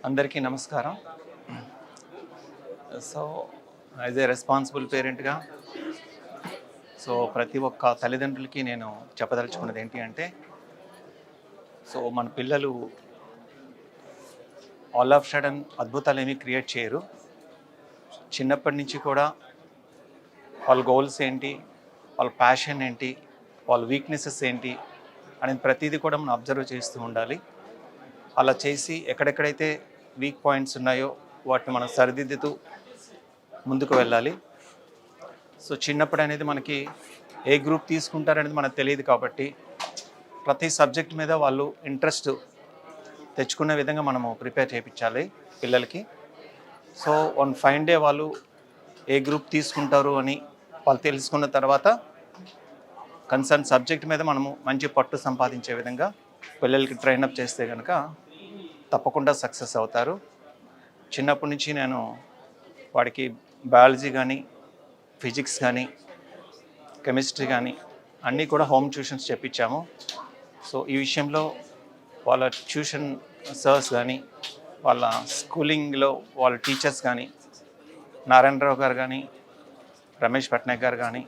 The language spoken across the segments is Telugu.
అందరికీ నమస్కారం. సో యాజ్ ఏ రెస్పాన్సిబుల్ పేరెంట్గా ప్రతి ఒక్క తల్లిదండ్రులకి నేను చెప్పదలుచుకున్నది ఏంటి అంటే, మన పిల్లలు ఆల్ ఆఫ్ సడన్ అద్భుతాలు ఏమీ క్రియేట్ చేయరు. చిన్నప్పటి నుంచి కూడా వాళ్ళ గోల్స్ ఏంటి, వాళ్ళ ప్యాషన్ ఏంటి, వాళ్ళ వీక్నెసెస్ ఏంటి అనేది ప్రతిదీ కూడా మనం అబ్జర్వ్ చేస్తూ ఉండాలి. అలా చేసి ఎక్కడెక్కడైతే వీక్ పాయింట్స్ ఉన్నాయో వాటిని మనం సరిదిద్దుతూ ముందుకు వెళ్ళాలి. చిన్నప్పుడు అనేది మనకి ఏ గ్రూప్ తీసుకుంటారనేది మనకు తెలియదు కాబట్టి ప్రతి సబ్జెక్ట్ మీద వాళ్ళు ఇంట్రెస్ట్ తెచ్చుకునే విధంగా మనము ప్రిపేర్ చేయించాలి పిల్లలకి. వన్ ఫైన్ డే వాళ్ళు ఏ గ్రూప్ తీసుకుంటారు అని వాళ్ళు తెలుసుకున్న తర్వాత కన్సర్న్ సబ్జెక్ట్ మీద మనము మంచి పట్టు సంపాదించే విధంగా పిల్లలకి ట్రైనప్ చేస్తే కనుక తప్పకుండా సక్సెస్ అవుతారు. చిన్నప్పటి నుంచి నేను వాడికి బయాలజీ కానీ, ఫిజిక్స్ కానీ, కెమిస్ట్రీ కానీ అన్నీ కూడా హోమ్ ట్యూషన్స్ చెప్పించాము. ఈ విషయంలో వాళ్ళ ట్యూషన్ సర్స్ కానీ, వాళ్ళ స్కూలింగ్లో వాళ్ళ టీచర్స్ కానీ, నారాయణరావు గారు కానీ, రమేష్ పట్నాయక్ గారు కానీ,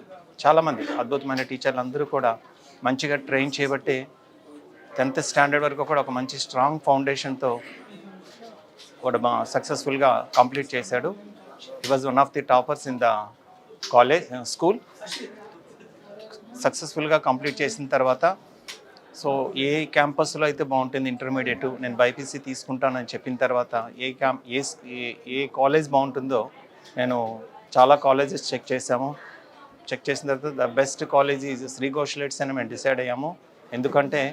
చాలామంది అద్భుతమైన టీచర్లు అందరూ కూడా మంచిగా ట్రైన్ చేయబట్టి 10th స్టాండర్డ్ వరకు కూడా ఒక మంచి స్ట్రాంగ్ ఫౌండేషన్తో వాడు సక్సెస్ఫుల్గా కంప్లీట్ చేశాడు. హి was one of the toppers in the school. సక్సెస్ఫుల్గా కంప్లీట్ చేసిన తర్వాత ఏ క్యాంపస్లో అయితే బాగుంటుంది ఇంటర్మీడియట్, నేను బైపీసీ తీసుకుంటానని చెప్పిన తర్వాత ఏ కాలేజ్ బాగుంటుందో నేను చాలా కాలేజెస్ చెక్ చేసిన తర్వాత the best college is Sri ఘోషలేట్స్ అని మేము డిసైడ్ అయ్యాము. ఎందుకంటే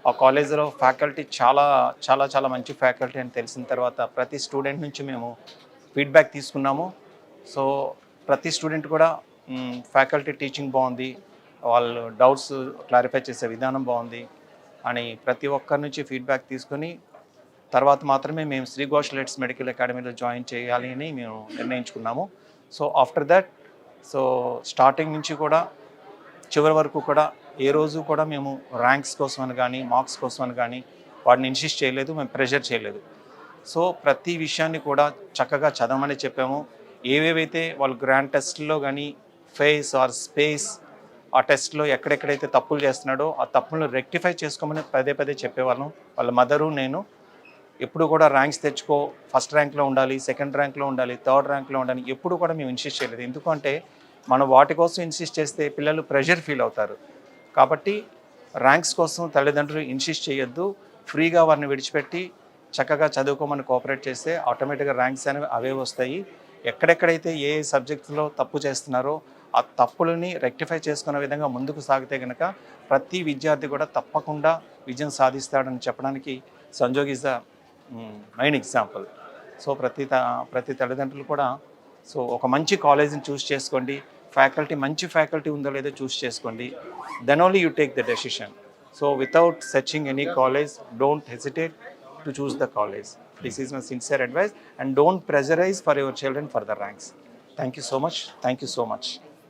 ఆ కాలేజీలో ఫ్యాకల్టీ చాలా చాలా చాలా మంచి ఫ్యాకల్టీ అని తెలిసిన తర్వాత ప్రతి స్టూడెంట్ నుంచి మేము ఫీడ్బ్యాక్ తీసుకున్నాము. ప్రతి స్టూడెంట్ కూడా ఫ్యాకల్టీ టీచింగ్ బాగుంది, వాళ్ళు డౌట్స్ క్లారిఫై చేసే విధానం బాగుంది అని ప్రతి ఒక్కరి నుంచి ఫీడ్బ్యాక్ తీసుకొని తర్వాత మాత్రమే మేము శ్రీ ఘోషలేట్స్ మెడికల్ అకాడమీలో జాయిన్ చేయాలి అని మేము నిర్ణయించుకున్నాము. ఆఫ్టర్ దట్ స్టార్టింగ్ నుంచి కూడా చివరి వరకు కూడా ఏ రోజు కూడా మేము ర్యాంక్స్ కోసం అని కానీ, మార్క్స్ కోసం అని కానీ వాడిని ఇన్సిస్ట్ చేయలేదు, మేము ప్రెషర్ చేయలేదు. ప్రతి విషయాన్ని కూడా చక్కగా చదవమని చెప్పాము. ఏవేవైతే వాళ్ళు గ్రాండ్ టెస్ట్లో కానీ, ఫేస్ ఆర్ స్పేస్ ఆ టెస్ట్లో ఎక్కడెక్కడైతే తప్పులు చేస్తున్నాడో ఆ తప్పులను రెక్టిఫై చేసుకోమని పదే పదే చెప్పేవాళ్ళం. వాళ్ళ మదరు నేను ఎప్పుడు కూడా ర్యాంక్స్ తెచ్చుకో, ఫస్ట్ ర్యాంక్లో ఉండాలి, సెకండ్ ర్యాంక్లో ఉండాలి, థర్డ్ ర్యాంక్లో ఉండాలి ఎప్పుడు కూడా మేము ఇన్సిస్ట్ చేయలేదు. ఎందుకంటే మనం వాటి కోసం ఇన్సిస్ట్ చేస్తే పిల్లలు ప్రెషర్ ఫీల్ అవుతారు. కాబట్టి ర్యాంక్స్ కోసం తల్లిదండ్రులు ఇన్సిస్ట్ చేయొద్దు. ఫ్రీగా వారిని విడిచిపెట్టి చక్కగా చదువుకోమని కోఆపరేట్ చేస్తే ఆటోమేటిక్గా ర్యాంక్స్ అనేవి అవే వస్తాయి. ఎక్కడెక్కడైతే ఏ సబ్జెక్టులో తప్పు చేస్తున్నారో ఆ తప్పులని రెక్టిఫై చేసుకునే విధంగా ముందుకు సాగితే కనుక ప్రతి విద్యార్థి కూడా తప్పకుండా విజయం సాధిస్తాడని చెప్పడానికి Sanjog is the main example. ప్రతి తల్లిదండ్రులు కూడా ఒక మంచి కాలేజీని చూస్ చేసుకోండి. మంచి ఫ్యాకల్టీ ఉందో లేదో చూస్ చేసుకోండి. Then only you take the decision. Without searching any college, don't hesitate to choose the college. This is my sincere advice, and don't pressurize for your children for the ranks. Thank you so much.